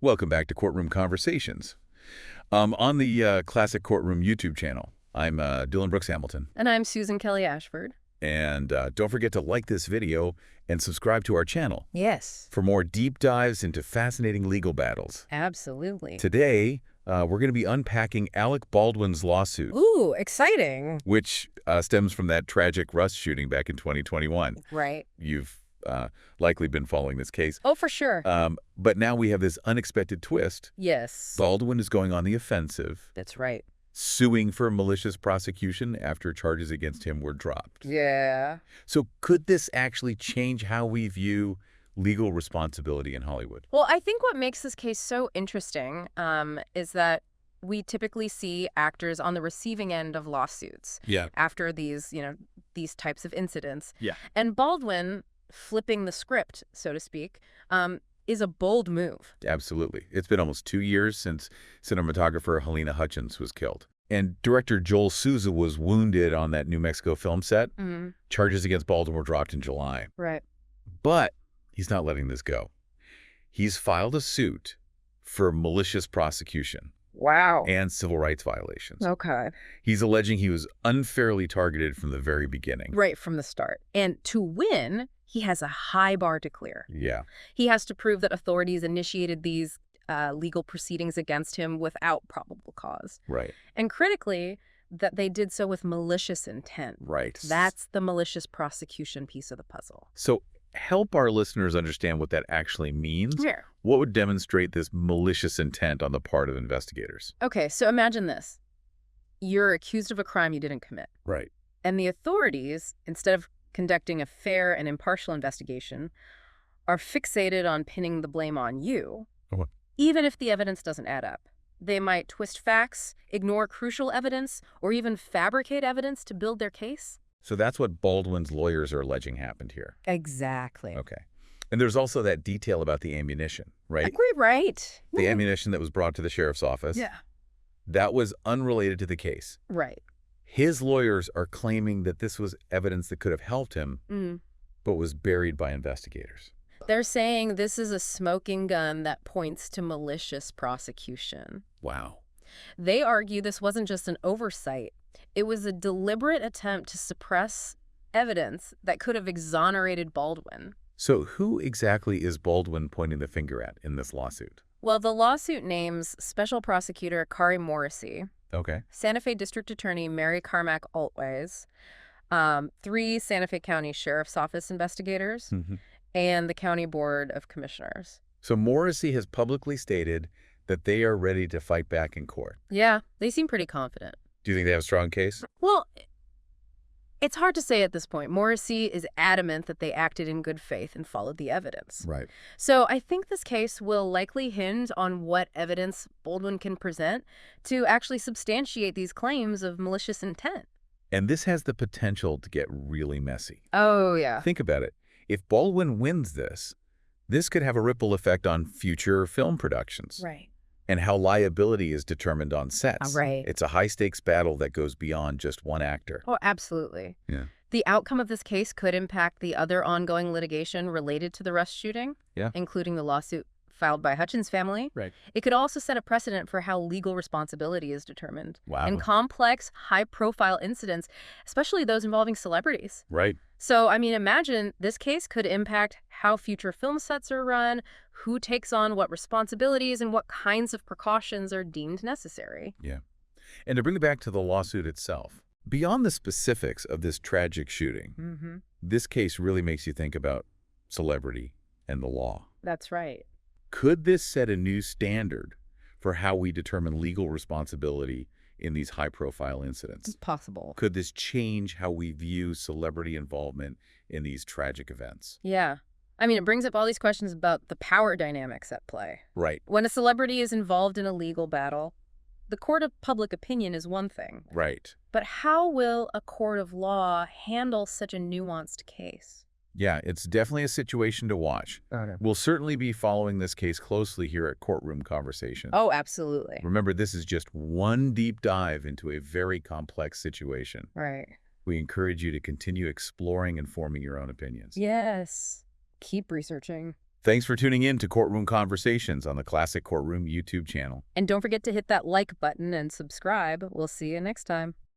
Welcome back to Courtroom Conversations. On the Classic Courtroom YouTube channel, I'm Dylan Brooks Hamilton. And I'm Susan Kelly Ashford. And don't forget to like this video and subscribe to our channel Yes. for more deep dives into fascinating legal battles. Absolutely. Today, we're going to be unpacking Alec Baldwin's lawsuit. Ooh, exciting. Which stems from that tragic Rust shooting back in 2021. Right. You've likely been following this case. Oh, for sure. But now we have this unexpected twist. Yes. Baldwin is going on the offensive. That's right. Suing for malicious prosecution after charges against him were dropped. Yeah. So could this actually change how we view legal responsibility in Hollywood? Well, I think what makes this case so interesting is that we typically see actors on the receiving end of lawsuits after these types of incidents. Yeah. And Baldwin flipping the script, so to speak, is a bold move. Absolutely. It's been almost 2 years since cinematographer Halyna Hutchins was killed. And director Joel Souza was wounded on that New Mexico film set. Mm-hmm. Charges against Baldwin were dropped in July. Right. But he's not letting this go. He's filed a suit for malicious prosecution. Wow. And civil rights violations. Okay. He's alleging he was unfairly targeted from the very beginning. Right from the start. And to win, he has a high bar to clear. Yeah. He has to prove that authorities initiated these legal proceedings against him without probable cause. Right. And critically, that they did so with malicious intent. Right. That's the malicious prosecution piece of the puzzle. So help our listeners understand what that actually means. Yeah. What would demonstrate this malicious intent on the part of investigators? Okay, so imagine this. You're accused of a crime you didn't commit. Right. And the authorities, instead of conducting a fair and impartial investigation, are fixated on pinning the blame on you, even if the evidence doesn't add up. They might twist facts, ignore crucial evidence, or even fabricate evidence to build their case. So that's what Baldwin's lawyers are alleging happened here. Exactly. Okay. And there's also that detail about the ammunition, right? Right. The ammunition that was brought to the sheriff's office. Yeah. That was unrelated to the case. Right. His lawyers are claiming that this was evidence that could have helped him, but was buried by investigators. They're saying this is a smoking gun that points to malicious prosecution. Wow. They argue this wasn't just an oversight. It was a deliberate attempt to suppress evidence that could have exonerated Baldwin. So who exactly is Baldwin pointing the finger at in this lawsuit? Well, the lawsuit names Special Prosecutor Kari Morrissey, Okay. Santa Fe District Attorney Mary Carmack Altways, 3 Santa Fe County Sheriff's Office investigators, and the County Board of Commissioners. So Morrissey has publicly stated that they are ready to fight back in court. Yeah, they seem pretty confident. Do you think they have a strong case? Well, it's hard to say at this point. Morrissey is adamant that they acted in good faith and followed the evidence. Right. So I think this case will likely hinge on what evidence Baldwin can present to actually substantiate these claims of malicious intent. And this has the potential to get really messy. Oh, yeah. Think about it. If Baldwin wins this could have a ripple effect on future film productions. Right. And how liability is determined on sets. Right. It's a high-stakes battle that goes beyond just one actor. Oh, absolutely. Yeah. The outcome of this case could impact the other ongoing litigation related to the Rust shooting, including the lawsuit filed by Hutchins' family. Right. It could also set a precedent for how legal responsibility is determined. Wow. In complex, high-profile incidents, especially those involving celebrities. Right. So, I mean, imagine this case could impact how future film sets are run, who takes on what responsibilities, and what kinds of precautions are deemed necessary. Yeah. And to bring it back to the lawsuit itself, beyond the specifics of this tragic shooting, this case really makes you think about celebrity and the law. That's right. Could this set a new standard for how we determine legal responsibility in these high-profile incidents? It's possible. Could this change how we view celebrity involvement in these tragic events? Yeah. I mean, it brings up all these questions about the power dynamics at play. Right. When a celebrity is involved in a legal battle, the court of public opinion is one thing. Right. But how will a court of law handle such a nuanced case? Yeah, it's definitely a situation to watch. Okay. We'll certainly be following this case closely here at Courtroom Conversation. Oh, absolutely. Remember, this is just one deep dive into a very complex situation. Right. We encourage you to continue exploring and forming your own opinions. Yes. Keep researching. Thanks for tuning in to Courtroom Conversations on the Classic Courtroom YouTube channel. And don't forget to hit that like button and subscribe. We'll see you next time.